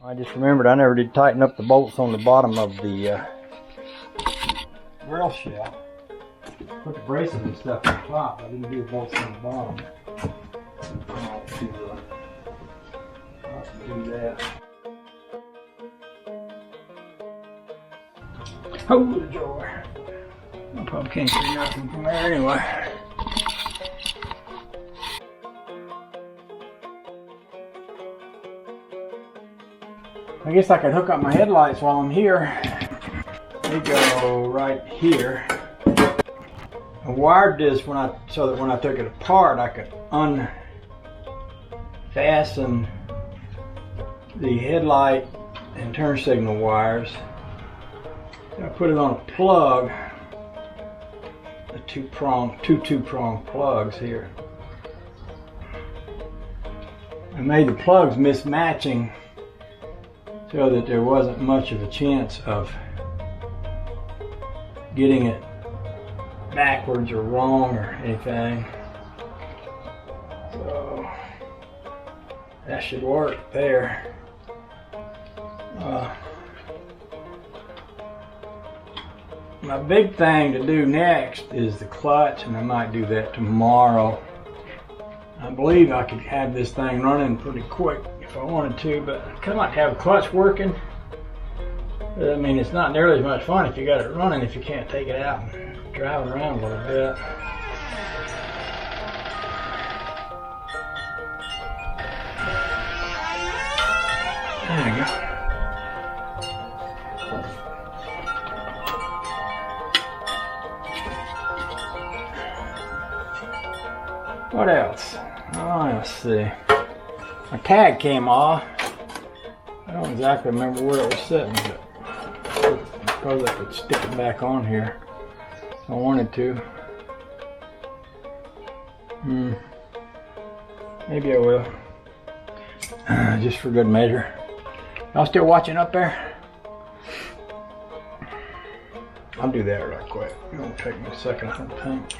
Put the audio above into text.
I just remembered I never did tighten up the bolts on the bottom of the grill shell. Put the braces and stuff on top. I didn't do the bolts on the bottom. I'll do that. Hold the drawer. I probably can't see nothing from there anyway. I guess I could hook up my headlights while I'm here. They go right here. I wired this so that when I took it apart, I could unfasten the headlight and turn signal wires. So I put it on a plug, the two two-prong plugs here. I made the plugs mismatching so that there wasn't much of a chance of getting it backwards or wrong or anything. So that should work there. My big thing to do next is the clutch, and I might do that tomorrow. I believe I could have this thing running pretty quick if I wanted to, but I kind of like to have a clutch working. I mean, it's not nearly as much fun if you got it running if you can't take it out and drive it around a little bit. There you go. What else? Oh, let's see. My tag came off. I don't exactly remember where it was sitting, but I suppose I could stick it back on here if I wanted to. Maybe I will. Just for good measure. Y'all still watching up there? I'll do that right quick. It won't take me a second, I don't think.